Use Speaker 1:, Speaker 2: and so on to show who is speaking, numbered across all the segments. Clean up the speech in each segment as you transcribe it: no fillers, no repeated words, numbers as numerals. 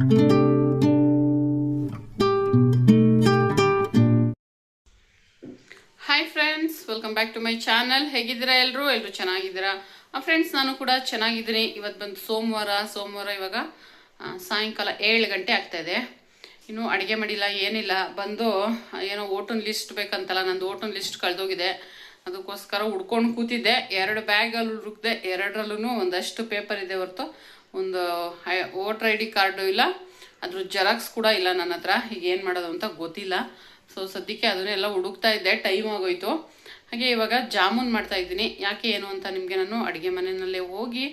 Speaker 1: Hi friends, welcome back to my channel. ಹೇಗಿದ್ದೀರಾ ಎಲ್ಲರೂ ಚೆನ್ನಾಗಿದ್ದೀರಾ ಫ್ರೆಂಡ್ಸ್? ನಾನು ಕೂಡ ಚೆನ್ನಾಗಿದ್ದೀನಿ. ಇವತ್ತು ಬಂದು ಸೋಮವಾರ ಇವಾಗ ಸಾಯಂಕಾಲ 7 ಗಂಟೆ ಆಗ್ತಾಯಿದೆ. ಇನ್ನೂ ಅಡುಗೆ ಮಾಡಿಲ್ಲ, ಏನಿಲ್ಲ. ಬಂದು ಏನೋ ಓಟನ್ ಲಿಸ್ಟ್ ಬೇಕಂತಲ್ಲ, ನಂದು ಓಟನ್ ಲಿಸ್ಟ್ ಕಳೆದೋಗಿದೆ. ಅದಕ್ಕೋಸ್ಕರ ಹುಡ್ಕೊಂಡು ಕೂತಿದ್ದೆ. 2 ಬ್ಯಾಗಲ್ಲಿ ಹುಡುಕ್ದೆ, 2ರಲ್ಲೂ ಒಂದಷ್ಟು ಪೇಪರ್ ಇದೆ ಹೊರತು ಒಂದು ವೋಟರ್ ID ಕಾರ್ಡು ಇಲ್ಲ, ಅದ್ರ ಜೆರಾಕ್ಸ್ ಕೂಡ ಇಲ್ಲ ನನ್ನ ಹತ್ರ. ಈಗ ಏನು ಮಾಡೋದು ಅಂತ ಗೊತ್ತಿಲ್ಲ. ಸೊ ಸದ್ಯಕ್ಕೆ ಅದನ್ನೆಲ್ಲ ಹುಡುಕ್ತಾ ಇದ್ದೆ, ಟೈಮ್ ಆಗೋಯ್ತು. ಹಾಗೆ ಇವಾಗ ಜಾಮೂನ್ ಮಾಡ್ತಾ ಇದ್ದೀನಿ. ಯಾಕೆ ಏನು ಅಂತ ನಿಮಗೆ ನಾನು ಅಡುಗೆ ಮನೆಯಲ್ಲೇ ಹೋಗಿ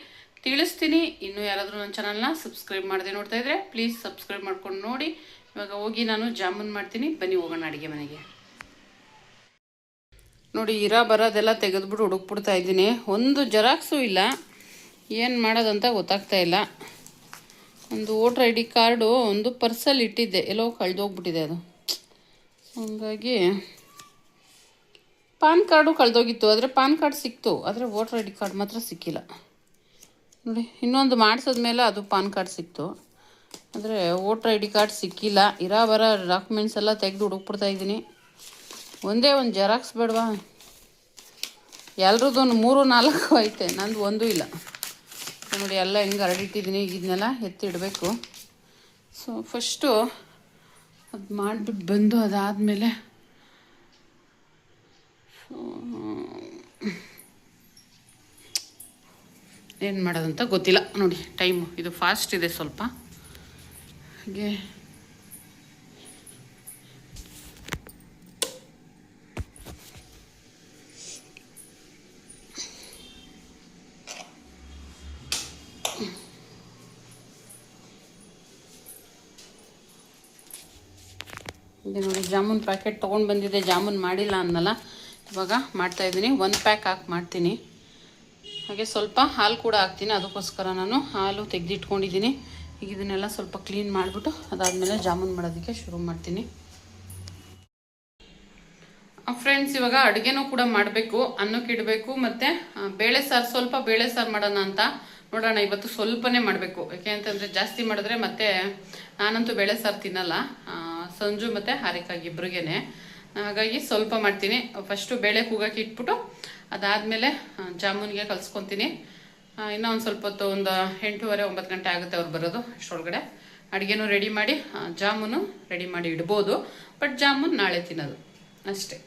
Speaker 1: ತಿಳಿಸ್ತೀನಿ. ಇನ್ನೂ ಯಾರಾದರೂ ನನ್ನ ಚಾನಲ್ನ ಸಬ್ಸ್ಕ್ರೈಬ್ ಮಾಡದೆ ನೋಡ್ತಾ ಇದ್ರೆ ಪ್ಲೀಸ್ ಸಬ್ಸ್ಕ್ರೈಬ್ ಮಾಡ್ಕೊಂಡು ನೋಡಿ. ಇವಾಗ ಹೋಗಿ ನಾನು ಜಾಮೂನ್ ಮಾಡ್ತೀನಿ, ಬನ್ನಿ ಹೋಗೋಣ ಅಡುಗೆ ಮನೆಗೆ. ನೋಡಿ, ಬರೋದೆಲ್ಲ ತೆಗೆದ್ಬಿಟ್ಟು ಹುಡುಕ್ಬಿಡ್ತಾ ಇದ್ದೀನಿ. ಒಂದು ಜೆರಾಕ್ಸು ಇಲ್ಲ, ಏನು ಮಾಡೋದಂತ ಗೊತ್ತಾಗ್ತಾ ಇಲ್ಲ. ಒಂದು ವೋಟರ್ ID ಕಾರ್ಡು ಒಂದು ಪರ್ಸಲ್ಲಿ ಇಟ್ಟಿದ್ದೆ, ಎಲ್ಲೋ ಕಳೆದೋಗ್ಬಿಟ್ಟಿದೆ ಅದು. ಹಾಗಾಗಿ ಪಾನ್ ಕಾರ್ಡು ಕಳೆದೋಗಿತ್ತು, ಆದರೆ ಪಾನ್ ಕಾರ್ಡ್ ಸಿಕ್ತು, ಆದರೆ ವೋಟರ್ ID ಕಾರ್ಡ್ ಮಾತ್ರ ಸಿಕ್ಕಿಲ್ಲ. ನೋಡಿ, ಇನ್ನೊಂದು ಮಾಡಿಸಿದ್ಮೇಲೆ ಅದು ಪಾನ್ ಕಾರ್ಡ್ ಸಿಕ್ತು, ಆದರೆ ವೋಟರ್ ID ಕಾರ್ಡ್ ಸಿಕ್ಕಿಲ್ಲ. ಬರೋ ಡಾಕ್ಯುಮೆಂಟ್ಸ್ ಎಲ್ಲ ತೆಗೆದು ಹುಡುಕ್ಬಿಡ್ತಾ ಇದ್ದೀನಿ. ಒಂದೇ ಒಂದು ಜೆರಾಕ್ಸ್ ಬೇಡವಾ? ಎಲ್ರದ್ದು 3-4 ಐತೆ, ನಂದು ಒಂದೂ ಇಲ್ಲ. ನೋಡಿ, ಎಲ್ಲ ಹೆಂಗೆ ಹರಡಿಟ್ಟಿದ್ದೀನಿ. ಇದನ್ನೆಲ್ಲ ಎತ್ತಿಡಬೇಕು. ಸೊ ಫಸ್ಟು ಅದು ಮಾಡಿಬಿಟ್ಟು ಬಂದು ಅದಾದಮೇಲೆ ಏನು ಮಾಡೋದಂತ ಗೊತ್ತಿಲ್ಲ. ನೋಡಿ, ಟೈಮು ಇದು ಫಾಸ್ಟ್ ಇದೆ ಸ್ವಲ್ಪ. ಹಾಗೆ ಇದೆ ನೋಡಿ, ಜಾಮೂನ್ ಪ್ಯಾಕೆಟ್ ತೊಗೊಂಡು ಬಂದಿದ್ದೆ. ಜಾಮೂನ್ ಮಾಡಿಲ್ಲ ಅನ್ನಲ್ಲ, ಇವಾಗ ಮಾಡ್ತಾಯಿದ್ದೀನಿ. 1 ಪ್ಯಾಕ್ ಹಾಕಿ ಮಾಡ್ತೀನಿ. ಹಾಗೆ ಸ್ವಲ್ಪ ಹಾಲು ಕೂಡ ಹಾಕ್ತೀನಿ. ಅದಕ್ಕೋಸ್ಕರ ನಾನು ಹಾಲು ತೆಗೆದಿಟ್ಕೊಂಡಿದ್ದೀನಿ. ಈಗ ಇದನ್ನೆಲ್ಲ ಸ್ವಲ್ಪ ಕ್ಲೀನ್ ಮಾಡಿಬಿಟ್ಟು ಅದಾದಮೇಲೆ ಜಾಮೂನ್ ಮಾಡೋದಕ್ಕೆ ಶುರು ಮಾಡ್ತೀನಿ. ಫ್ರೆಂಡ್ಸ್, ಇವಾಗ ಅಡುಗೆನೂ ಕೂಡ ಮಾಡಬೇಕು, ಅನ್ನಕ್ಕೆ ಇಡಬೇಕು, ಮತ್ತು ಬೇಳೆ ಸಾರು, ಸ್ವಲ್ಪ ಬೇಳೆ ಸಾರು ಮಾಡೋಣ ಅಂತ ನೋಡೋಣ. ಇವತ್ತು ಸ್ವಲ್ಪನೇ ಮಾಡಬೇಕು, ಯಾಕೆ ಅಂತಂದರೆ ಜಾಸ್ತಿ ಮಾಡಿದ್ರೆ ಮತ್ತೆ ನಾನಂತೂ ಬೇಳೆ ಸಾರು ತಿನ್ನಲ್ಲ, ಸಂಜು ಮತ್ತು ಹಾರಿಕಾಗಿ ಇಬ್ರಿಗೇನೆ. ಹಾಗಾಗಿ ಸ್ವಲ್ಪ ಮಾಡ್ತೀನಿ. ಫಸ್ಟು ಬೇಳೆ ಕೂಗಕ್ಕೆ ಇಟ್ಬಿಟ್ಟು ಅದಾದಮೇಲೆ ಜಾಮೂನಿಗೆ ಕಲಿಸ್ಕೊತೀನಿ. ಇನ್ನೂ ಒಂದು ಸ್ವಲ್ಪ ಹೊತ್ತು, ಒಂದು 8:30-9 ಗಂಟೆ ಆಗುತ್ತೆ ಅವ್ರು ಬರೋದು. ಅಷ್ಟರೊಳಗಡೆ ಅಡುಗೆನೂ ರೆಡಿ ಮಾಡಿ, ಜಾಮೂನು ರೆಡಿ ಮಾಡಿ ಇಡ್ಬೋದು. ಬಟ್ ಜಾಮೂನ್ ನಾಳೆ ತಿನ್ನೋದು ಅಷ್ಟೇ.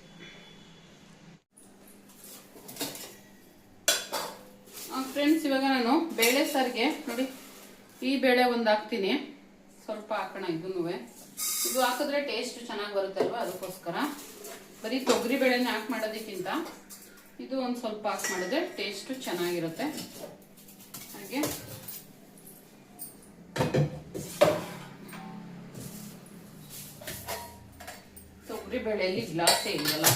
Speaker 1: ಫ್ರೆಂಡ್ಸ್, ಇವಾಗ ನಾನು ಬೇಳೆ ಸಾರಿಗೆ ನೋಡಿ, ಈ ಬೇಳೆ ಒಂದು ಹಾಕ್ತೀನಿ. ಸ್ವಲ್ಪ ಹಾಕೋಣ ಇದನ್ನೂ. ಇದು ಹಾಕಿದ್ರೆ ಟೇಸ್ಟ್ ಚೆನ್ನಾಗಿ ಬರುತ್ತೆ ಅಲ್ವಾ, ಅದಕ್ಕೋಸ್ಕರ. ಬರೀ ತೊಗರಿ ಬೇಳೆನೇ ಹಾಕಿ ಮಾಡೋದಕ್ಕಿಂತ ಇದು ಒಂದು ಸ್ವಲ್ಪ ಹಾಕಿ ಮಾಡಿದ್ರೆ ಟೇಸ್ಟು ಚೆನ್ನಾಗಿರುತ್ತೆ. ಹಾಗೆ ತೊಗರಿ ಬೇಳೆಯಲ್ಲಿ ಗ್ಲಾಸೇ ಇಲ್ಲಲ್ಲ.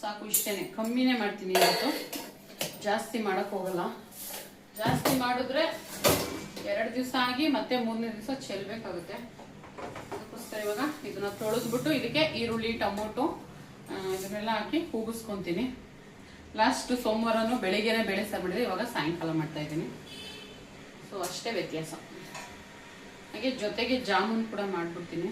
Speaker 1: ಸಾಕು, ಇಷ್ಟೇ. ಕಮ್ಮಿನೇ ಮಾಡ್ತೀನಿ ಇವತ್ತು, ಜಾಸ್ತಿ ಮಾಡೋಕ್ಕೆ ಹೋಗಲ್ಲ. ಜಾಸ್ತಿ ಮಾಡಿದ್ರೆ 2 ದಿವಸ ಆಗಿ ಮತ್ತೆ 3ನೇ ದಿವಸ ಚೆಲ್ಲಬೇಕಾಗುತ್ತೆ. ಅದಕ್ಕೋಸ್ಕರ ಇವಾಗ ಇದನ್ನ ತೊಳೆದ್ಬಿಟ್ಟು ಇದಕ್ಕೆ ಈರುಳ್ಳಿ, ಟೊಮೊಟೊ ಇದನ್ನೆಲ್ಲ ಹಾಕಿ ಕೂಗಿಸ್ಕೊತೀನಿ. ಲಾಸ್ಟ್ ಸೋಮವಾರನೂ ಬೆಳಿಗ್ಗೆನೇ ಬೇಳೆ ಸಾರು ಮಾಡಿದೆ, ಇವಾಗ ಸಾಯಂಕಾಲ ಮಾಡ್ತಾ ಇದ್ದೀನಿ. ಸೊ ಅಷ್ಟೇ ವ್ಯತ್ಯಾಸ. ಹಾಗೆ ಜೊತೆಗೆ ಜಾಮೂನ್ ಕೂಡ ಮಾಡಿಬಿಡ್ತೀನಿ.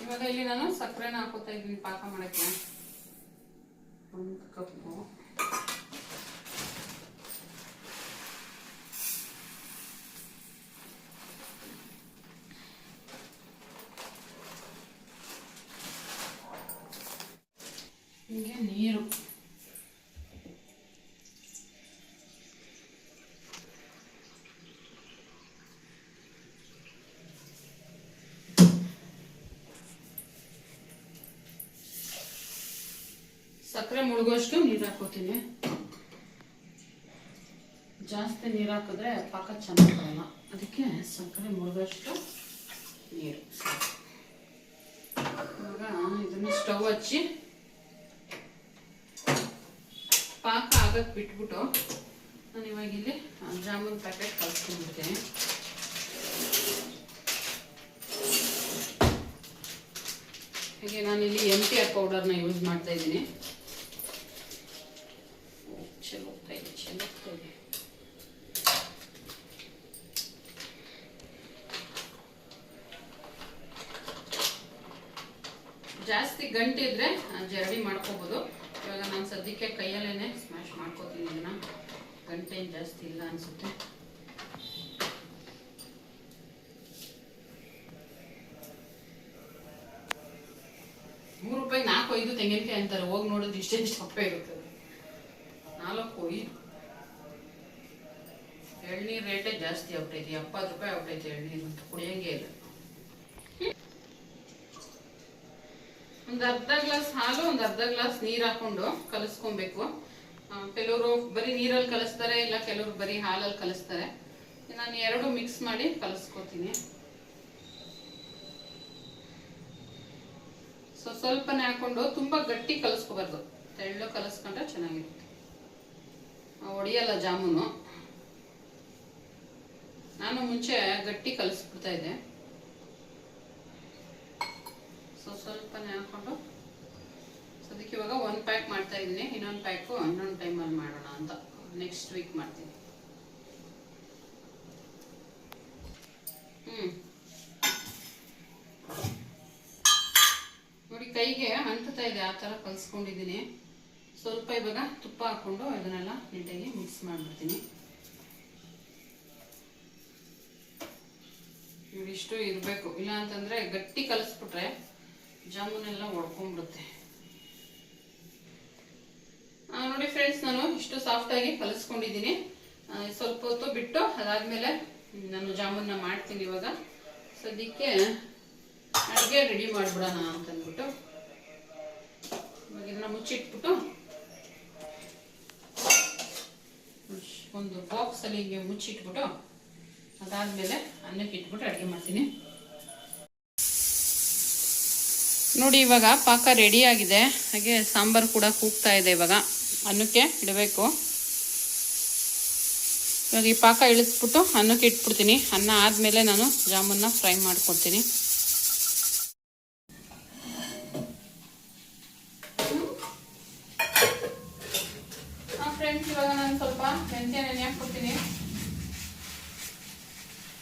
Speaker 1: ಇವಾಗ ಇಲ್ಲಿ ನಾನು ಸಕ್ಕರೆನ ಹಾಕೋತಾ ಇದ್ದೀನಿ ಪಾಕ ಮಾಡಕ್ಕೆ. 1 ಕಪ್ಪು. ಹೀಗೆ ನೀರು. ಸಕ್ಕರೆ ಮುಳುಗೋಷ್ಟು ನೀರು ಹಾಕೋತೀನಿ. ಜಾಸ್ತಿ ನೀರು ಹಾಕಿದ್ರೆ ಪಾಕ ಚೆನ್ನಾಗಿ ಬರಲ್ಲ, ಅದಕ್ಕೆ ಸಕ್ಕರೆ ಮುಳುಗೋಷ್ಟು ನೀರು. ಇವಾಗ ಇದನ್ನು ಸ್ಟವ್ ಹಚ್ಚಿ ಪಾಕ ಆಗಕ್ಕೆ ಬಿಟ್ಬಿಟ್ಟು ನಾನು ಇವಾಗ ಇಲ್ಲಿ ಜಾಮೂನ್ ಪ್ಯಾಕೆಟ್ ಕಲಿಸ್ಕೊಂಡ್ಬಿಡ್ತೀನಿ. ಹಾಗೆ ನಾನಿಲ್ಲಿ MTR ಪೌಡರ್ನ ಯೂಸ್ ಮಾಡ್ತಾ ಇದ್ದೀನಿ. ಚಲೋ ಇದೆ. ಜಾಸ್ತಿ ಗಂಟಿದ್ರೆ ಜರಡಿ ಮಾಡ್ಕೋಬೋದು. ಇವಾಗ ನಾನು ಸದ್ಯಕ್ಕೆ ಕೈಯಲ್ಲೇನೆ ಸ್ಮ್ಯಾಶ್ ಮಾಡ್ಕೋತೀನಿ. ಇದನ್ನ ಗಂಟೆ ಜಾಸ್ತಿ ಇಲ್ಲ ಅನ್ಸುತ್ತೆ. ₹3 4-5 ತೆಂಗಿನಕಾಯಿ ಅಂತಾರೆ. ಹೋಗಿ ನೋಡಿದ್ರೆ ಇಷ್ಟೇ ದಪ್ಪ ಇರುತ್ತದೆ. 4-5 ಎಳ್ನೀರು ರೇಟೇ ಜಾಸ್ತಿ ಆಗ್ತೈತಿ. ₹70 ಆಗ್ತೈತಿ ಎಳ್ನೀರು. ಕುಡಿಯಂಗೆ ಇಲ್ಲ. ಒಂದು ಅರ್ಧ ಗ್ಲಾಸ್ ಹಾಲು, ಒಂದು ಅರ್ಧ ಗ್ಲಾಸ್ ನೀರು ಹಾಕೊಂಡು ಕಲಿಸ್ಕೊಬೇಕು. ಕೆಲವರು ಬರೀ ನೀರಲ್ಲಿ ಕಲಿಸ್ತಾರೆ, ಇಲ್ಲ ಕೆಲವರು ಬರೀ ಹಾಲಲ್ಲಿ ಕಲಿಸ್ತಾರೆ. ನಾನು ಎರಡು ಮಿಕ್ಸ್ ಮಾಡಿ ಕಲಿಸ್ಕೊತೀನಿ. ಸ್ವಲ್ಪನೇ ಹಾಕೊಂಡು ತುಂಬಾ ಗಟ್ಟಿ ಕಲಿಸ್ಕೋಬಾರ್ದು, ತೆಳ್ಳು ಕಲಿಸ್ಕೊಂಡ್ರೆ ಚೆನ್ನಾಗಿರುತ್ತೆ. ಒಡಿಯಲ್ಲ ಜಾಮೂನು. ನಾನು ಮುಂಚೆ ಗಟ್ಟಿ ಕಲಿಸ್ಬಿಡ್ತಾ ಇದ್ದೆ. ಸ್ವಲ್ಪನೇ ಹಾಕೊಂಡು ಅದಕ್ಕೆ ಇವಾಗ 1 ಪ್ಯಾಕ್ ಮಾಡ್ತಾ ಇದ್ದೀನಿ. ಇನ್ನೊಂದು ಪ್ಯಾಕು ಇನ್ನೊಂದು ಟೈಮಲ್ಲಿ ಮಾಡೋಣ ಅಂತ ನೆಕ್ಸ್ಟ್ ವೀಕ್ ಮಾಡ್ತೀನಿ. ನೋಡಿ ಕೈಗೆ ಅಂಟುತ್ತಾ ಇದೆ, ಆ ಥರ ಕಲಿಸ್ಕೊಂಡಿದ್ದೀನಿ. ಸ್ವಲ್ಪ ಇವಾಗ ತುಪ್ಪ ಹಾಕೊಂಡು ಇದನ್ನೆಲ್ಲ ನೀಟಾಗಿ ಮಿಕ್ಸ್ ಮಾಡಿಬಿಡ್ತೀನಿ. ಇಷ್ಟು ಇರಬೇಕು, ಇಲ್ಲ ಅಂತಂದ್ರೆ ಗಟ್ಟಿ ಕಲಿಸ್ಬಿಟ್ರೆ ಜಾಮೂನೆಲ್ಲ ಒಡ್ಕೊಂಡ್ಬಿಡುತ್ತೆ. ನೋಡಿ ಫ್ರೆಂಡ್ಸ್, ನಾನು ಇಷ್ಟು ಸಾಫ್ಟಾಗಿ ಕಲಿಸ್ಕೊಂಡಿದ್ದೀನಿ. ಸ್ವಲ್ಪ ಹೊತ್ತು ಬಿಟ್ಟು ಅದಾದ್ಮೇಲೆ ನಾನು ಜಾಮೂನ್ನ ಮಾಡ್ತೀನಿ. ಇವಾಗ ಸದ್ಯಕ್ಕೆ ಅಡುಗೆ ರೆಡಿ ಮಾಡಿಬಿಡೋಣ ಅಂತಂದ್ಬಿಟ್ಟು ಇವಾಗ ಇದನ್ನ ಮುಚ್ಚಿಟ್ಬಿಟ್ಟು ಒಂದು ಬಾಕ್ಸಲ್ಲಿ ಹಿಂಗೆ ಮುಚ್ಚಿಟ್ಬಿಟ್ಟು ಅದಾದ್ಮೇಲೆ ಅನ್ನಕ್ಕೆ ಇಟ್ಬಿಟ್ಟು ಅಡುಗೆ ಮಾಡ್ತೀನಿ. ನೋಡಿ ಇವಾಗ ಪಾಕ ರೆಡಿ ಆಗಿದೆ. ಹಾಗೆ ಸಾಂಬಾರು ಕೂಡ ಕೂಗ್ತಾ ಇದೆ. ಇವಾಗ ಅನ್ನಕ್ಕೆ ಇಡಬೇಕು. ಇವಾಗ ಈ ಪಾಕ ಇಳಿಸ್ಬಿಟ್ಟು ಅನ್ನಕ್ಕೆ ಇಟ್ಬಿಡ್ತೀನಿ. ಅನ್ನ ಆದಮೇಲೆ ನಾನು ಜಾಮೂನ್ನ ಫ್ರೈ ಮಾಡ್ಕೊಡ್ತೀನಿ. ಫ್ರೆಂಡ್ಸ್, ಇವಾಗ ನಾನು ಸ್ವಲ್ಪ ಮೆಂತ್ಯ ನೆನೆ ಹಾಕ್ಬಿಡ್ತೀನಿ.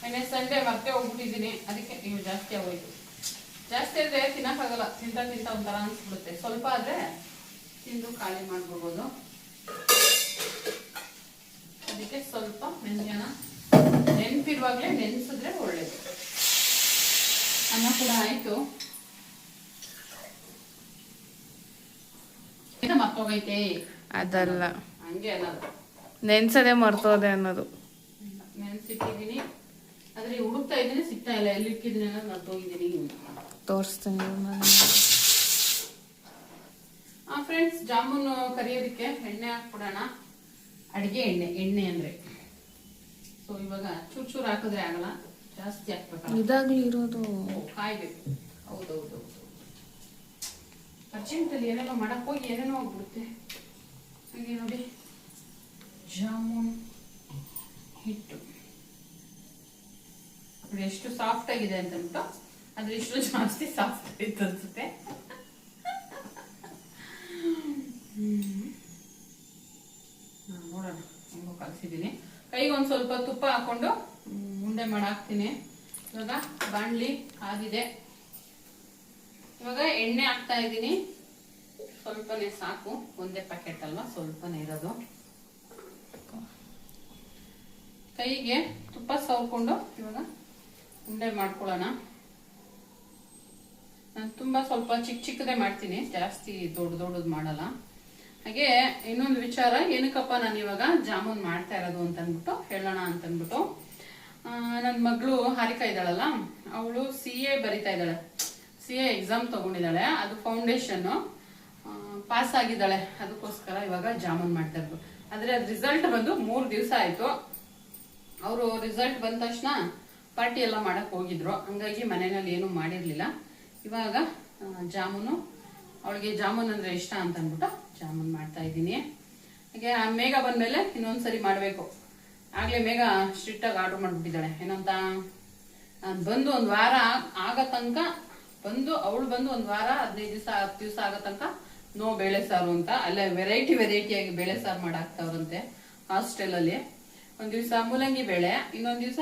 Speaker 1: ನೆನೆ ಸಂಡೆ ಮತ್ತೆ ಹೋಗ್ಬಿಟ್ಟಿದ್ದೀನಿ, ಅದಕ್ಕೆ ಇವು ಜಾಸ್ತಿ ಆಗೋಯ್ತು. ಜಾಸ್ತಿ ಆದರೆ ತಿನ್ನಕ್ಕಾಗಲ್ಲ, ತಿಂತ ಒಂಥರ ಅನ್ಸ್ಬಿಡುತ್ತೆ. ಸ್ವಲ್ಪ ಆದರೆ ತಿಂದು ಖಾಲಿ ಮಾಡ್ಬಿಡ್ಬೋದು. ಅದಕ್ಕೆ ಸ್ವಲ್ಪ ಮೆಂತ್ಯನ ನೆನಪಿರುವಾಗಲೇ ನೆನೆಸಿದ್ರೆ ಒಳ್ಳೇದು. ಅನ್ನ ಕೂಡ ಆಯಿತು. ಮರ್ತೋಗೈತೆ
Speaker 2: ಅದಲ್ಲ,
Speaker 1: ಹಂಗೆ ಅನ್ನೋದು
Speaker 2: ನೆನ್ಸದೆ ಮರ್ತೋದೆ ಅನ್ನೋದು.
Speaker 1: ನೆನ್ಸಿಟ್ಟಿದ್ದೀನಿ, ಆದ್ರೆ ಹುಡುಕ್ತಾ ಇದ್ದೀನಿ, ಸಿಗ್ತಾ ಇಲ್ಲ. ಎಲ್ಲಿ ಇಕ್ಕಿದ್ದೀನಿ ಅನ್ನೋದು ಮರ್ತೋಗಿದ್ದೀನಿ.
Speaker 2: ತೋರಿಸ್ತೀನಿ.
Speaker 1: ಫ್ರೆಂಡ್ಸ್, ಜಾಮೂನು ಕರಿಯೋದಕ್ಕೆ ಎಣ್ಣೆ ಹಾಕ್ಬಿಡೋಣ. ಅಡಿಗೆ ಎಣ್ಣೆ ಅಂದ್ರೆ ಸೊ ಇವಾಗ ಚೂರು ಹಾಕಿದ್ರೆ ಆಗಲ್ಲ, ಜಾಸ್ತಿ ಹಾಕ್ಬೇಕಲ್ಲ.
Speaker 2: ಇದಾಗ್ಲಿ ಇರೋದು
Speaker 1: ಕಾಯ್ಬೇಕು. ಹೌದೌದು, ಅರ್ಜೆಂಟಲ್ಲಿ ಏನೇನೋ ಮಾಡಕ್ ಹೋಗಿ ಏನೇನೋ ಹೋಗ್ಬಿಡುತ್ತೆ. ಹಾಗೆ ನೋಡಿ, ಜಾಮೂನ್ ಹಿಟ್ಟು ಎಷ್ಟು ಸಾಫ್ಟ್ ಆಗಿದೆ ಅಂತಂದ್ಬಿಟ್ಟು, ಆದ್ರೆ ಇಷ್ಟು ಜಾಸ್ತಿ ಸಾಫ್ಟ್ ಆಯ್ತು ಅನ್ಸುತ್ತೆ. ನೋಡೋಣ, ಹೆಂಗೋ ಕಲಿಸಿದ್ದೀನಿ. ಕೈಗೆ ಒಂದು ಸ್ವಲ್ಪ ತುಪ್ಪ ಹಾಕೊಂಡು ಉಂಡೆ ಮಾಡಾಕ್ತೀನಿ. ಇವಾಗ ಬಾಣಲಿ ಆಗಿದೆ. ಇವಾಗ ಎಣ್ಣೆ ಹಾಕ್ತಾ ಇದ್ದೀನಿ. ಸ್ವಲ್ಪನೇ ಸಾಕು, ಒಂದೇ ಪ್ಯಾಕೆಟ್ ಅಲ್ವಾ, ಸ್ವಲ್ಪನೇ ಇರೋದು. ಕೈಗೆ ತುಪ್ಪ ಸವರ್ಕೊಂಡು ಇವಾಗ ಉಂಡೆ ಮಾಡ್ಕೊಳ್ಳೋಣ. ನಾನು ತುಂಬಾ ಸ್ವಲ್ಪ ಚಿಕ್ಕದೇ ಮಾಡ್ತೀನಿ, ಜಾಸ್ತಿ ದೊಡ್ಡದು ಮಾಡಲ್ಲ. ಹಾಗೆ ಇನ್ನೊಂದು ವಿಚಾರ, ಏನಕ್ಕಪ್ಪ ನಾನು ಇವಾಗ ಜಾಮೂನ್ ಮಾಡ್ತಾ ಇರೋದು ಅಂತಂದ್ಬಿಟ್ಟು ಹೇಳೋಣ ಅಂತಂದ್ಬಿಟ್ಟು, ನನ್ನ ಮಗಳು ಹಾರಿಕಾ ಇದ್ದಾಳಲ್ಲ, ಅವಳು CA ಬರಿತಾ ಇದ್ದಾಳೆ. CA ಎಕ್ಸಾಮ್ ತಗೊಂಡಿದ್ದಾಳೆ. ಅದು ಫೌಂಡೇಶನ್ ಪಾಸ್ ಆಗಿದ್ದಾಳೆ. ಅದಕ್ಕೋಸ್ಕರ ಇವಾಗ ಜಾಮೂನ್ ಮಾಡ್ತಾ ಇರೋದು. ಆದ್ರೆ ಅದ್ ರಿಸಲ್ಟ್ ಬಂದು 3 ದಿವಸ ಆಯ್ತು. ಅವರು ರಿಸಲ್ಟ್ ಬಂದ ತಕ್ಷಣ ಪಾರ್ಟಿ ಎಲ್ಲ ಮಾಡಕ್ ಹೋಗಿದ್ರು. ಹಂಗಾಗಿ ಮನೆಯಲ್ಲಿ ಏನು ಮಾಡಿರ್ಲಿಲ್ಲ. ಇವಾಗ ಜಾಮೂನು, ಅವಳಿಗೆ ಜಾಮೂನ್ ಅಂದರೆ ಇಷ್ಟ ಅಂತ ಅಂದ್ಬಿಟ್ಟು ಜಾಮೂನ್ ಮಾಡ್ತಾ ಇದ್ದೀನಿ. ಹಾಗೆ ಆ ಮೇಘ ಬಂದಮೇಲೆ ಇನ್ನೊಂದ್ಸರಿ ಮಾಡಬೇಕು. ಆಗಲೇ ಮೇಘ ಸ್ಟ್ರಿಕ್ಟಾಗಿ ಆರ್ಡ್ರ್ ಮಾಡಿಬಿಟ್ಟಿದ್ದಾಳೆ. ಏನಂತ, ನಾನು ಬಂದು ಒಂದು ವಾರ ಆಗೋ ತನಕ ಅವಳು ಬಂದು ಒಂದು ವಾರ 15 ದಿವಸ 10 ದಿವಸ ಆಗೋ ತನಕ ನೋ ಬೇಳೆ ಸಾರು ಅಂತ. ಅಲ್ಲೇ ವೆರೈಟಿಯಾಗಿ ಬೇಳೆ ಸಾರು ಮಾಡಾಕ್ತಾವ್ರಂತೆ ಹಾಸ್ಟೆಲಲ್ಲಿ. ಒಂದು ದಿವಸ ಮೂಲಂಗಿ ಬೇಳೆ, ಇನ್ನೊಂದು ದಿವಸ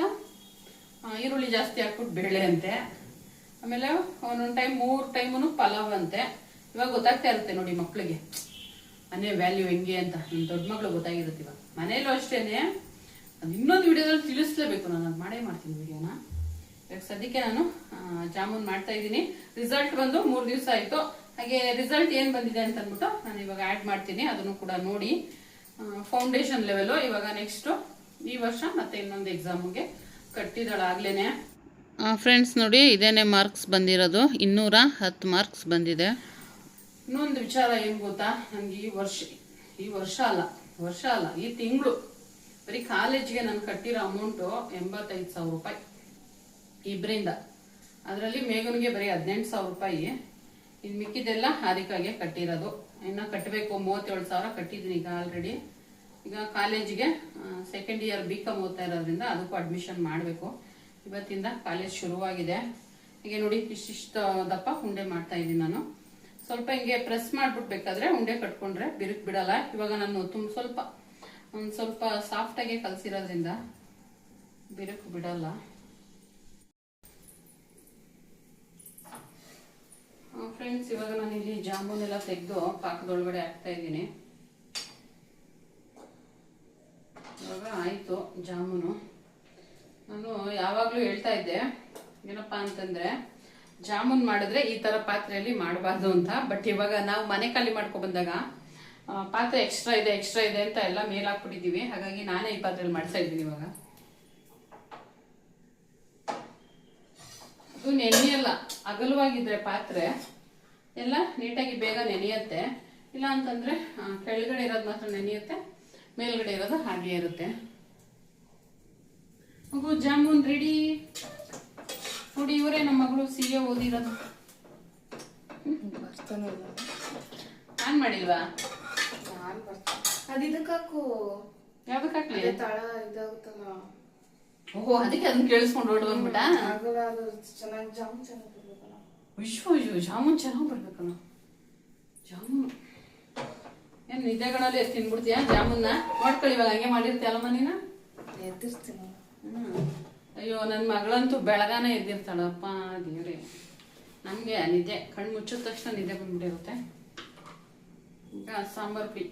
Speaker 1: ಈರುಳ್ಳಿ ಜಾಸ್ತಿ ಹಾಕ್ಬಿಟ್ಟು ಬೇಳೆ ಅಂತೆ. ಆಮೇಲೆ ಒಂದೊಂದು ಟೈಮ್ 3 ಟೈಮು ಪಲಾವ್ ಅಂತೆ. ಇವಾಗ ಗೊತ್ತಾಗ್ತಾ ಇರುತ್ತೆ ನೋಡಿ ಮಕ್ಳಿಗೆ ಮನೆ ವ್ಯಾಲ್ಯೂ ಹೆಂಗೆ ಅಂತ. ನನ್ನ ದೊಡ್ಡ ಮಗಳು ಗೊತ್ತಾಗಿರುತ್ತೆ. ಇವಾಗ ಮನೇಲೂ ಅಷ್ಟೇನೆ. ಅದು ಇನ್ನೊಂದು ವಿಡಿಯೋದಲ್ಲಿ ತಿಳಿಸ್ಲೇಬೇಕು, ನಾನು ಅದು ಮಾಡೇ ಮಾಡ್ತೀನಿ ವಿಡಿಯೋನ. ಇವಾಗ ಸದ್ಯಕ್ಕೆ ನಾನು ಜಾಮೂನ್ ಮಾಡ್ತಾ ಇದ್ದೀನಿ. ರಿಸಲ್ಟ್ ಬಂದು 3 ದಿವಸ ಆಯಿತು. ಹಾಗೆ ರಿಸಲ್ಟ್ ಏನು ಬಂದಿದೆ ಅಂತ ಅಂದ್ಬಿಟ್ಟು ನಾನು ಇವಾಗ ಆ್ಯಡ್ ಮಾಡ್ತೀನಿ, ಅದನ್ನು ಕೂಡ ನೋಡಿ. ಫೌಂಡೇಶನ್ ಲೆವೆಲು ಇವಾಗ ನೆಕ್ಸ್ಟು ಈ ವರ್ಷ ಮತ್ತೆ ಇನ್ನೊಂದು ಎಕ್ಸಾಮ್ಗೆ ಕಟ್ಟಿದಳಾಗ್ಲೇನೆ. ಫ್ರೆಂಡ್ಸ್ ನೋಡಿ, ಇದೇನೆ ಮಾರ್ಕ್ಸ್ ಬಂದಿರೋದು. 210 ಮಾರ್ಕ್ಸ್ ಬಂದಿದೆ. ಇನ್ನೊಂದು ವಿಚಾರ ಏನು ಗೊತ್ತಾ, ನನಗೆ ಈ ವರ್ಷ ಅಲ್ಲ ಈ ತಿಂಗಳು ಬರೀ ಕಾಲೇಜ್ಗೆ ನಾನು ಕಟ್ಟಿರೋ ಅಮೌಂಟು 85,000 ರೂಪಾಯಿ ಇಬ್ಬರಿಂದ. ಅದರಲ್ಲಿ ಮೇಘನ್ಗೆ ಬರೀ 18,000 ರೂಪಾಯಿ. ಇನ್ನು ಮಿಕ್ಕಿದೆಲ್ಲ ಹಾರಿಕಾಗೆ ಕಟ್ಟಿರೋದು. ಇನ್ನು ಕಟ್ಟಬೇಕು 37,000 ಕಟ್ಟಿದ್ದೀನಿ ಈಗ ಆಲ್ರೆಡಿ. ಈಗ ಕಾಲೇಜಿಗೆ ಸೆಕೆಂಡ್ ಇಯರ್ BCom ಓದ್ತಾ ಇರೋದ್ರಿಂದ ಅದಕ್ಕೂ ಅಡ್ಮಿಷನ್ ಮಾಡಬೇಕು. ಇವತ್ತಿಂದ ಕಾಲೇಜ್ ಶುರುವಾಗಿದೆ. ಹೀಗೆ ನೋಡಿ ಇಷ್ಟಿಷ್ಟು ದಪ್ಪ ಉಂಡೆ ಮಾಡ್ತಾ ಇದ್ದೀನಿ ನಾನು. ಸ್ವಲ್ಪ ಹಿಂಗೆ ಪ್ರೆಸ್ ಮಾಡ್ಬಿಟ್ಬೇಕಾದ್ರೆ ಉಂಡೆ ಕಟ್ಕೊಂಡ್ರೆ ಬಿರುಕು ಬಿಡಲ್ಲ. ಇವಾಗ ನಾನು ಒಂದು ಸ್ವಲ್ಪ ಸಾಫ್ಟಾಗೆ ಕಲಸಿರೋದ್ರಿಂದ ಬಿರುಕು ಬಿಡಲ್ಲ. ಫ್ರೆಂಡ್ಸ್, ಇವಾಗ ನಾನು ಇಲ್ಲಿ ಜಾಮೂನೆಲ್ಲ ತೆಗೆದು ಪಾಕದೊಳಗಡೆ ಹಾಕ್ತಾ ಇದ್ದೀನಿ. ಇವಾಗ ಆಯಿತು ಜಾಮೂನು. ನಾನು ಯಾವಾಗಲೂ ಹೇಳ್ತಾ ಇದ್ದೆ ಏನಪ್ಪ ಅಂತಂದರೆ, ಜಾಮೂನ್ ಮಾಡಿದ್ರೆ ಈ ಥರ ಪಾತ್ರೆಯಲ್ಲಿ ಮಾಡಬಾರ್ದು ಅಂತ. ಬಟ್ ಇವಾಗ ನಾವು ಮನೆ ಖಾಲಿ ಮಾಡ್ಕೊ ಬಂದಾಗ ಪಾತ್ರೆ ಎಕ್ಸ್ಟ್ರಾ ಇದೆ ಅಂತ ಎಲ್ಲ ಮೇಲ್ ಹಾಕ್ಬಿಟ್ಟಿದ್ದೀವಿ. ಹಾಗಾಗಿ ನಾನೇ ಈ ಪಾತ್ರೆಯಲ್ಲಿ ಮಾಡ್ತಾ ಇದ್ದೀನಿ. ಇವಾಗ ಅದು ನೆನೆಯಲ್ಲ. ಅಗಲವಾಗಿದ್ರೆ ಪಾತ್ರೆ ಎಲ್ಲ ನೀಟಾಗಿ ಬೇಗ ನೆನೆಯುತ್ತೆ. ಇಲ್ಲ ಅಂತಂದರೆ ಕೆಳಗಡೆ ಇರೋದು ಮಾತ್ರ ನೆನೆಯುತ್ತೆ, ಮೇಲ್ಗಡೆ ಇರೋದು ಹಾಗೆ ಇರುತ್ತೆ. ಮಗು ಜಾಮೂನ್ ರೆಡಿ ನೋಡಿ. ಇವರೇ ನಮ್ಮ ಮಗಳು CA ಓದಿರೋದು. ನಾನ್ ಮಾಡಿಲ್ವಾ? ಯಾವ್ದಕ್ಕೆ ಹಾಕ್ಲಿ? ಓಹೋ, ಅದಕ್ಕೆ ಅದನ್ನ ಕೇಳಿಸ್ಕೊಂಡು ಹೊರಡು ಬಂದ್ಬಿಟ್ಟ. ಜಾಮೂನ್ ಚೆನ್ನಾಗಿ ಬರ್ಬೇಕಲ್ಲ. ಜಾಮೂನು ಏನ್ ನಿದ್ದೆಗಳಲ್ಲಿ ತಿನ್ಬಿಡ್ತೀಯ ಜಾಮೂನ್ನ? ನೋಡ್ಕೊಳ್ಳಿ, ಇವಾಗ ಹಂಗೆ ಮಾಡಿರ್ತೀಯಲ್ಲಮ್ಮ ನೀನು. ಎದ್ದಿರ್ತೀನಿ. ಅಯ್ಯೋ, ನನ್ನ ಮಗಳಂತೂ ಬೆಳಗಾನೆ ಎದ್ದಿರ್ತಾಳಪ್ಪ ದೇವ್ರೆ. ನಮಗೆ ನಿದ್ದೆ ಕಣ್ಣು ಮುಚ್ಚಿದ ತಕ್ಷಣ ನಿದ್ದೆ ಬಂದ್ಬಿಟ್ಟಿರುತ್ತೆ. ಈಗ ಸಾಂಬಾರ್ ಪುಡಿ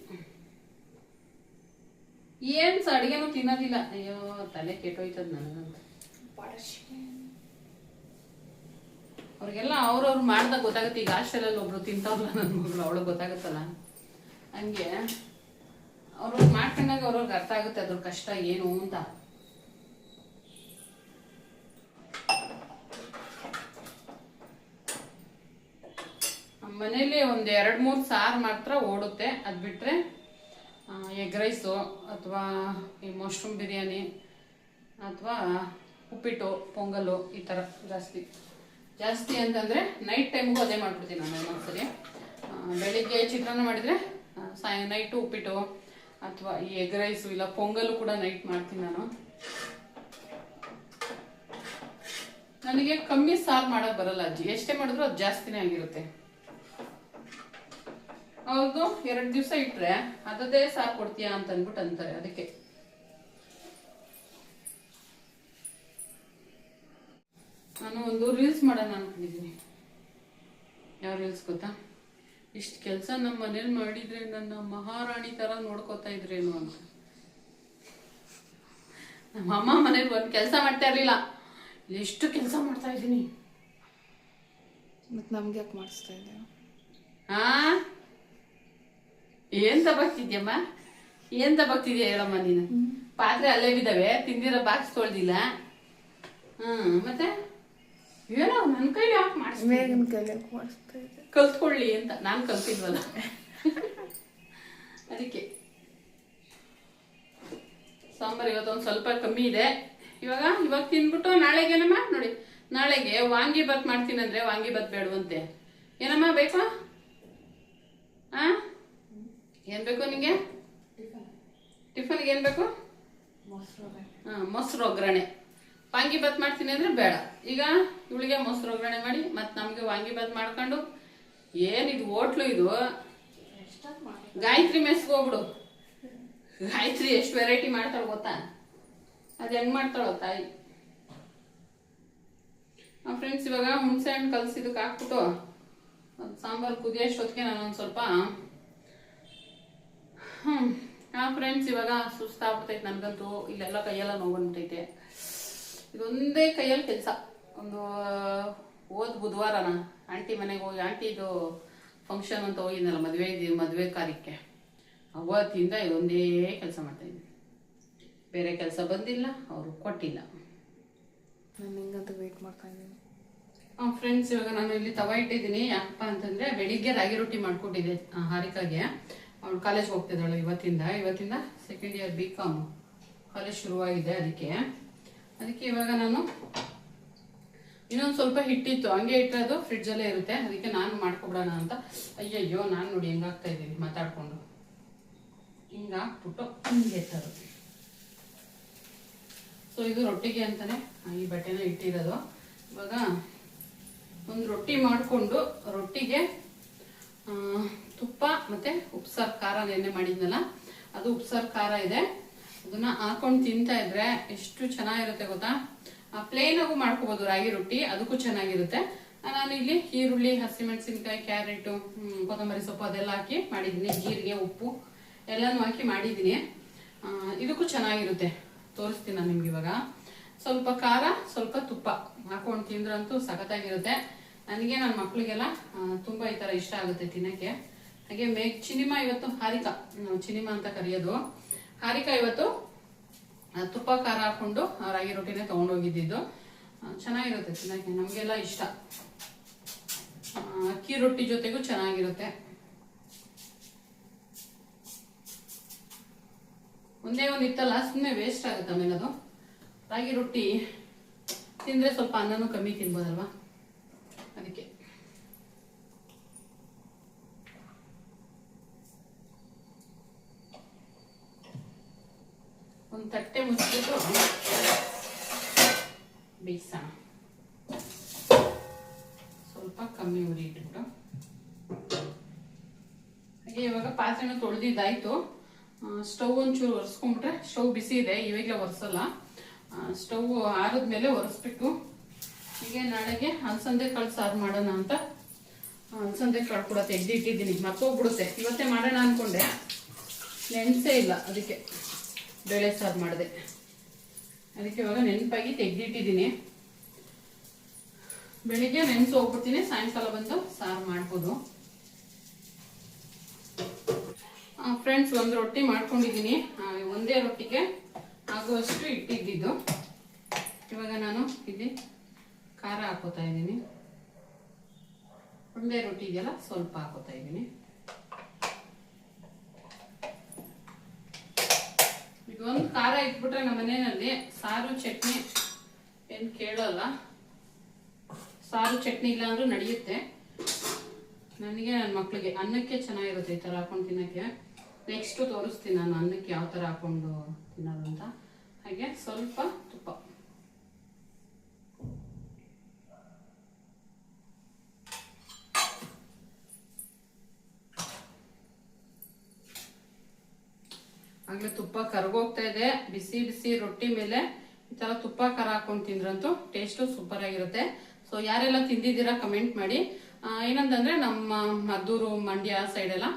Speaker 1: ಏನ್ ಅಡಿಗೆನೂ ತಿನ್ನೋದಿಲ್ಲ. ಅಯ್ಯೋ, ತಲೆ ಕೆಟ್ಟೋಯ್ತದ ನನಗಂತ. ಅವ್ರಿಗೆಲ್ಲ ಅವ್ರವ್ರು ಮಾಡ್ದಾಗ ಗೊತ್ತಾಗುತ್ತೆ. ಈಗ ಹಾಸ್ಟೆಲಲ್ಲಿ ಒಬ್ರು ತಿಂತಾವ್ರಲ್ಲ ನನ್ನ ಮಗಳು, ಅವಳಿಗೆ ಗೊತ್ತಾಗುತ್ತಲ್ಲ. ಹಂಗೆ ಅವ್ರವ್ರು ಮಾಡ್ಕೊಂಡಾಗ ಅವ್ರವ್ರಿಗೆ ಅರ್ಥ ಆಗುತ್ತೆ ಅದ್ರ ಕಷ್ಟ ಏನು ಅಂತ. ಮನೇಲಿ ಒಂದು 2-3 ಸಾರು ಮಾತ್ರ ಓಡುತ್ತೆ. ಅದು ಬಿಟ್ಟರೆ ಎಗ್ ರೈಸು ಅಥವಾ ಈ ಮಶ್ರೂಮ್ ಬಿರಿಯಾನಿ ಅಥವಾ ಉಪ್ಪಿಟ್ಟು, ಪೊಂಗಲು ಈ ಥರ ಜಾಸ್ತಿ ಅಂತಂದರೆ ನೈಟ್ ಟೈಮ್ಗೂ ಅದೇ ಮಾಡಿಬಿಡ್ತೀನಿ ನಾನು. ಒಂದೊಂದ್ಸರಿ ಬೆಳಿಗ್ಗೆ ಚಿತ್ರಾನ್ನ ಮಾಡಿದರೆ ನೈಟು ಉಪ್ಪಿಟ್ಟು ಅಥವಾ ಈ ಎಗ್ ರೈಸು ಇಲ್ಲ ಪೊಂಗಲು ಕೂಡ ನೈಟ್ ಮಾಡ್ತೀನಿ ನಾನು. ನನಗೆ ಕಮ್ಮಿ ಸಾರು ಮಾಡೋಕೆ ಬರಲ್ಲ ಅಜ್ಜಿ. ಎಷ್ಟೇ ಮಾಡಿದ್ರು ಅದು ಜಾಸ್ತಿನೇ ಆಗಿರುತ್ತೆ. ಅವ್ರದ್ದು 2 ದಿವಸ ಇಟ್ಟರೆ ಅದದೇ ಸಾರು ಕೊಡ್ತೀಯಾ ಅಂತ ಅಂದ್ಬಿಟ್ಟು ಅಂತಾರೆ. ಅದಕ್ಕೆ ನಾನು ಒಂದು ರೀಲ್ಸ್ ಮಾಡೋಣ ಅನ್ಕೊಂಡಿದ್ದೀನಿ. ಯಾವ ರೀಲ್ಸ್ ಗೊತ್ತಾ? ಇಷ್ಟು ಕೆಲಸ ನಮ್ಮ ಮನೇಲಿ ಮಾಡಿದ್ರೆ ನನ್ನ ಮಹಾರಾಣಿ ಥರ ನೋಡ್ಕೋತಾ ಇದ್ರೇನು ಅಂತ. ನಮ್ಮ ಅಮ್ಮ ಮನೇಲಿ ಒಂದು ಕೆಲಸ ಮಾಡ್ತಾ ಇರಲಿಲ್ಲ, ಎಷ್ಟು ಕೆಲಸ ಮಾಡ್ತಾ ಇದ್ದೀನಿ.
Speaker 2: ಮತ್ತೆ ನಮ್ಗೆ ಯಾಕೆ ಮಾಡಿಸ್ತಾ ಇದ್ದೆ?
Speaker 1: ಏನ್ ತಬಕ್ತಿದ್ಯಮ್ಮ? ಏನ್ ತಬಕ್ತಿದ್ಯಾ ಹೇಳಮ್ಮ ನೀನು? ಪಾತ್ರೆ ಅಲ್ಲೇ ಬಿದ್ದಾವೆ, ತಿಂದಿರೋ ಬಾಕ್ಸ್ ತೊಳ್ದಿಲ್ಲ. ಮತ್ತೆ ಏನೋ ನನ್ನ ಕೈಲಿ ಯಾಕೆ ಮಾಡಿಸ್ತಾ ಇದ್ದೆ? ಕಲ್ತ್ಕೊಳ್ಳಿ ಅಂತ. ನಾನು ಕಲ್ತಿದ್ವಲ್ಲ ಅದಕ್ಕೆ. ಸಾಂಬಾರು ಇವತ್ತೊಂದು ಸ್ವಲ್ಪ ಕಮ್ಮಿ ಇದೆ. ಇವಾಗ ತಿನ್ಬಿಟ್ಟು ನಾಳೆಗೇನಮ್ಮ ನೋಡಿ, ನಾಳೆಗೆ ವಾಂಗಿ ಬಾತ್ ಮಾಡ್ತೀನಿ ಅಂದ್ರೆ ವಾಂಗಿ ಬಾತ್ ಬೇಡವಂತೆ. ಏನಮ್ಮ ಬೇಕು? ಹಾಂ, ಏನು ಬೇಕು ನಿಮಗೆ? ಟಿಫನ್ಗೆ ಏನು ಬೇಕು? ಹಾಂ, ಮೊಸರು ಒಗ್ಗರಣೆ. ವಾಂಗಿಬಾತ್ ಮಾಡ್ತೀನಿ ಅಂದರೆ ಬೇಡ. ಈಗ ಇವಳಿಗೆ ಮೊಸರು ಒಗ್ಗರಣೆ ಮಾಡಿ ಮತ್ತು ನಮಗೆ ವಾಂಗಿಬಾತ್ ಮಾಡ್ಕೊಂಡು, ಏನಿದು ಹೋಟ್ಲು ಇದು? ಗಾಯತ್ರಿ ಮೆಸ್ಗೆ ಹೋಗ್ಬಿಡು. ಗಾಯತ್ರಿ ಎಷ್ಟು ವೆರೈಟಿ ಮಾಡ್ತಾಳೆ ಗೊತ್ತಾ? ಅದು ಹೆಂಗೆ ಮಾಡ್ತಾಳೋ ತಾಯಿ. ಫ್ರೆಂಡ್ಸ್, ಇವಾಗ ಹುಣಸೆ ಹಣ್ಣು ಕಲಸಿದಕ್ಕೆ ಹಾಕ್ಬಿಟ್ಟು ಒಂದು ಸಾಂಬಾರು ಕುದಿಯೋಷ್ಟೊತ್ತಿಗೆ ನಾನು ಒಂದು ಸ್ವಲ್ಪ ಫ್ರೆಂಡ್ಸ್, ಇವಾಗ ಸುಸ್ತಾಗ್ಬಿಟ್ಟೈತೆ ನನಗಂತೂ. ಇಲ್ಲೆಲ್ಲ ಕೈಯೆಲ್ಲ ನೋವು ಬಂದ್ಬಿಟ್ಟೈತೆ. ಇದೊಂದೇ ಕೈಯಲ್ಲಿ ಕೆಲಸ. ಒಂದು ಹೋದ ಬುಧವಾರನ ಆಂಟಿ ಮನೆಗೆ ಹೋಗಿ, ಆಂಟಿದು ಫಂಕ್ಷನ್ ಅಂತ ಹೋಗಿದ್ನಲ್ಲ, ಮದುವೆ ಕಾರ್ಯಕ್ಕೆ, ಅವತ್ತಿಂದ ಇದೊಂದೇ ಕೆಲಸ ಮಾಡ್ತಾಯಿದ್ದೀನಿ. ಬೇರೆ ಕೆಲಸ ಬಂದಿಲ್ಲ, ಅವರು ಕೊಟ್ಟಿಲ್ಲ.
Speaker 2: ನಾನು ಹಿಂಗಂತ ವೆಯ್ಟ್ ಮಾಡ್ತಾ ಇದ್ದೀನಿ.
Speaker 1: ಫ್ರೆಂಡ್ಸ್, ಇವಾಗ ನಾನು ಇಲ್ಲಿ ತವ ಇಟ್ಟಿದ್ದೀನಿ. ಯಾಕಪ್ಪ ಅಂತಂದರೆ ಬೆಳಿಗ್ಗೆ ರಾಗಿ ರೊಟ್ಟಿ ಮಾಡ್ಕೊಟ್ಟಿದ್ದೆ ಹಾರಿಕಾಗೆ. ಅವಳು ಕಾಲೇಜ್ಗೆ ಹೋಗ್ತಿದ್ದಾಳು ಇವತ್ತಿಂದ ಸೆಕೆಂಡ್ ಇಯರ್ BCom ಕಾಲೇಜ್ ಶುರುವಾಗಿದೆ. ಅದಕ್ಕೆ ಇವಾಗ ನಾನು ಇನ್ನೊಂದು ಸ್ವಲ್ಪ ಹಿಟ್ಟಿತ್ತು, ಹಂಗೆ ಇಟ್ಟರೆ ಫ್ರಿಡ್ಜಲ್ಲೇ ಇರುತ್ತೆ. ಅದಕ್ಕೆ ನಾನು ಮಾಡ್ಕೊಬಿಡೋಣ ಅಂತ. ಅಯ್ಯಯ್ಯೋ, ನಾನು ನೋಡಿ ಹೆಂಗಾಗ್ತಾ ಇದ್ದೀನಿ ಮಾತಾಡ್ಕೊಂಡು. ಹಿಂಗೆ ಹಾಕ್ಬಿಟ್ಟು ಹಿಂಗೆ ಎತ್ತದು. ಸೊ ಇದು ರೊಟ್ಟಿಗೆ ಅಂತಾನೆ ಈ ಬಟ್ಟೆನ ಇಟ್ಟಿರೋದು. ಇವಾಗ ಒಂದು ರೊಟ್ಟಿ ಮಾಡಿಕೊಂಡು, ರೊಟ್ಟಿಗೆ ತುಪ್ಪ ಮತ್ತು ಉಪ್ಸಾರು ಖಾರ ನೆನ್ನೆ ಮಾಡಿದ್ನಲ್ಲ, ಅದು ಉಪ್ಸಾರು ಖಾರ ಇದೆ. ಅದನ್ನ ಹಾಕೊಂಡು ತಿಂತಾ ಇದ್ರೆ ಎಷ್ಟು ಚೆನ್ನಾಗಿರುತ್ತೆ ಗೊತ್ತಾ? ಪ್ಲೇನಾಗೂ ಮಾಡ್ಕೋಬೋದು ರಾಗಿ ರೊಟ್ಟಿ, ಅದಕ್ಕೂ ಚೆನ್ನಾಗಿರುತ್ತೆ. ನಾನು ಇಲ್ಲಿ ಈರುಳ್ಳಿ, ಹಸಿಮೆಣಸಿನ್ಕಾಯಿ, ಕ್ಯಾರೆಟು, ಕೊತ್ತಂಬರಿ ಸೊಪ್ಪು ಅದೆಲ್ಲ ಹಾಕಿ ಮಾಡಿದ್ದೀನಿ. ಜೀರಿಗೆ, ಉಪ್ಪು ಎಲ್ಲನೂ ಹಾಕಿ ಮಾಡಿದ್ದೀನಿ. ಇದಕ್ಕೂ ಚೆನ್ನಾಗಿರುತ್ತೆ. ತೋರಿಸ್ತೀನಿ ನಾನು ನಿಮ್ಗೆ. ಇವಾಗ ಸ್ವಲ್ಪ ಖಾರ, ಸ್ವಲ್ಪ ತುಪ್ಪ ಹಾಕೊಂಡು ತಿಂದ್ರಂತೂ ಸಖತ್ತಾಗಿರುತ್ತೆ. ನನಗೆ ನನ್ನ ಮಕ್ಳಿಗೆಲ್ಲ ತುಂಬ ಈ ಥರ ಇಷ್ಟ ಆಗುತ್ತೆ ತಿನ್ನೋಕ್ಕೆ. ಹಾಗೆ ಚಿನಿಮಾ ಇವತ್ತು ಹಾರಿಕಾ, ಚಿನಿಮಾ ಅಂತ ಕರೆಯೋದು. ಹಾರಿಕಾ ಇವತ್ತು ತುಪ್ಪ ಖಾರ ಹಾಕೊಂಡು ರಾಗಿ ರೊಟ್ಟಿನೇ ತೊಗೊಂಡೋಗಿದ್ದು. ಚೆನ್ನಾಗಿರುತ್ತೆ ತಿನ್ನೋಕ್ಕೆ, ನಮಗೆಲ್ಲ ಇಷ್ಟ. ಅಕ್ಕಿ ರೊಟ್ಟಿ ಜೊತೆಗೂ ಚೆನ್ನಾಗಿರುತ್ತೆ. ಒಂದೇ ಒಂದು ಇತ್ತಲ್ಲ, ಸುಮ್ಮನೆ ವೇಸ್ಟ್ ಆಗುತ್ತೆ. ಆಮೇಲೆ ಅದು ರಾಗಿ ರೊಟ್ಟಿ ತಿಂದರೆ ಸ್ವಲ್ಪ ಅನ್ನನೂ ಕಮ್ಮಿ ತಿನ್ಬೋದಲ್ವಾ? ಅದಕ್ಕೆ ಒಂದು ತಟ್ಟೆ ಮುಚ್ಚಿಬಿಟ್ಟು ಬೇಯಿಸೋಣ. ಸ್ವಲ್ಪ ಕಮ್ಮಿ ಉರಿ ಇಟ್ಬಿಟ್ಟು. ಹಾಗೆ ಇವಾಗ ಪಾತ್ರೆನ ತೊಳೆದಿದ್ದಾಯ್ತು. ಸ್ಟವ್ ಒಂಚೂರು ಒರೆಸ್ಕೊಂಡ್ಬಿಟ್ರೆ, ಸ್ಟವ್ ಬಿಸಿ ಇದೆ, ಇವಾಗಲೇ ಒರೆಸಲ್ಲ. ಸ್ಟವ್ ಆರಿದ್ಮೇಲೆ ಒರೆಸ್ಬೇಕು. ಹೀಗೆ ನಾಳೆಗೆ ಅಲಸಂದೆ ಕಾಳು ಸಾರು ಮಾಡೋಣ ಅಂತ ಅಲಸಂದೆ ಕಾಳು ಕೂಡ ತೆಗೆದಿಟ್ಟಿದ್ದೀನಿ. ಮರ್ತೋಗ್ಬಿಡುತ್ತೆ. ಇವತ್ತೇ ಮಾಡೋಣ ಅಂದ್ಕೊಂಡೆ, ನೆನೆಸೇ ಇಲ್ಲ. ಅದಕ್ಕೆ ಬೇಳೆ ಸಾರು ಮಾಡಿದೆ. ಅದಕ್ಕೆ ಇವಾಗ ನೆನಪಾಗಿ ತೆಗೆದಿಟ್ಟಿದ್ದೀನಿ. ಬೆಳಿಗ್ಗೆ ನೆನೆಸಿ ಹೋಗ್ಬಿಡ್ತೀನಿ, ಸಾಯಂಕಾಲ ಬಂದು ಸಾರು ಮಾಡ್ಬೋದು. ಫ್ರೆಂಡ್ಸ್, ಒಂದು ರೊಟ್ಟಿ ಮಾಡ್ಕೊಂಡಿದ್ದೀನಿ. ಒಂದೇ ರೊಟ್ಟಿಗೆ ಆಗುವಷ್ಟು ಇಟ್ಟಿದ್ದು. ಇವಾಗ ನಾನು ಇಲ್ಲಿ ಖಾರ ಹಾಕೋತಾ ಇದ್ದೀನಿ. ಒಂದೇ ರೊಟ್ಟಿ ಇದೆಯಲ್ಲ, ಸ್ವಲ್ಪ ಹಾಕೋತಾ ಇದ್ದೀನಿ. ಇದೊಂದು ಖಾರ ಇಟ್ಬಿಟ್ರೆ ನಮ್ಮ ಮನೆಯಲ್ಲಿ ಸಾರು ಚಟ್ನಿ ಏನು ಕೇಳಲ್ಲ. ಸಾರು ಚಟ್ನಿ ಇಲ್ಲ ಅಂದ್ರೂ ನಡೆಯುತ್ತೆ. ನನಗೆ ನನ್ನ ಮಕ್ಕಳಿಗೆ ಅನ್ನಕ್ಕೆ ಚೆನ್ನಾಗಿರುತ್ತೆ ಈ ಥರ ಹಾಕೊಂಡು ತಿನ್ನೋಕ್ಕೆ. ನೆಕ್ಸ್ಟು ತೋರಿಸ್ತೀನಿ ನಾನು ಅನ್ನಕ್ಕೆ ಯಾವ ಥರ ಹಾಕೊಂಡು ತಿನ್ನೋದು ಅಂತ. ಹಾಗೆ ಸ್ವಲ್ಪ ತುಪ್ಪ. ಆಗಲೇ ತುಪ್ಪ ಕರ್ಗೋಗ್ತಾ ಇದೆ. ಬಿಸಿ ಬಿಸಿ ರೊಟ್ಟಿ ಮೇಲೆ ಈ ಥರ ತುಪ್ಪ ಖಾರ ಹಾಕೊಂಡು ತಿಂದ್ರಂತೂ ಟೇಸ್ಟು ಸೂಪರ್ ಆಗಿರುತ್ತೆ. ಸೊ ಯಾರೆಲ್ಲ ತಿಂದಿದ್ದೀರಾ ಕಮೆಂಟ್ ಮಾಡಿ. ಏನಂತಂದ್ರೆ ನಮ್ಮ ಮದ್ದೂರು, ಮಂಡ್ಯ ಸೈಡೆಲ್ಲ,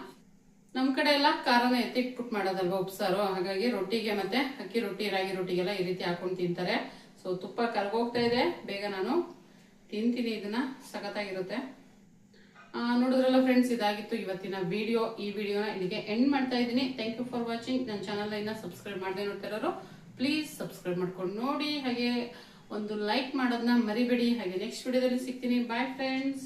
Speaker 1: ನಮ್ಮ ಕಡೆ ಎಲ್ಲ ಖಾರನ ಎತ್ತಿಟ್ಬಿಟ್ಟು ಮಾಡೋದಲ್ವ ಉಪ್ಸಾರು. ಹಾಗಾಗಿ ರೊಟ್ಟಿಗೆ ಮತ್ತೆ ಅಕ್ಕಿ ರೊಟ್ಟಿ, ರಾಗಿ ರೊಟ್ಟಿಗೆಲ್ಲ ಈ ರೀತಿ ಹಾಕೊಂಡು ತಿಂತಾರೆ. ಸೊ ತುಪ್ಪ ಕರ್ಗೋಗ್ತಾ ಇದೆ, ಬೇಗ ನಾನು ತಿಂತೀನಿ ಇದನ್ನ. ಸಖತ್ತಾಗಿರುತ್ತೆ. ನೋಡಿದ್ರಲ್ಲ ಫ್ರೆಂಡ್ಸ್, ಇದಾಗಿತ್ತು ಇವತ್ತಿನ ವಿಡಿಯೋ. ಈ ವಿಡಿಯೋನ ಇಲ್ಲಿಗೆ ಎಂಡ್ ಮಾಡ್ತಾ ಇದ್ದೀನಿ. Thank you for watching. ನನ್ನ ಚಾನಲ್ ಇನ್ನ ಸಬ್ಸ್ಕ್ರೈಬ್ ಮಾಡದೆ ನೋಡ್ತಿರೋರು ಪ್ಲೀಸ್ ಸಬ್ಸ್ಕ್ರೈಬ್ ಮಾಡ್ಕೊಂಡು ನೋಡಿ. ಹಾಗೆ ಒಂದು ಲೈಕ್ ಮಾಡೋದನ್ನ ಮರಿಬೇಡಿ. ಹಾಗೆ ನೆಕ್ಸ್ಟ್ ವಿಡಿಯೋದಲ್ಲಿ ಸಿಗ್ತೀನಿ. Bye friends.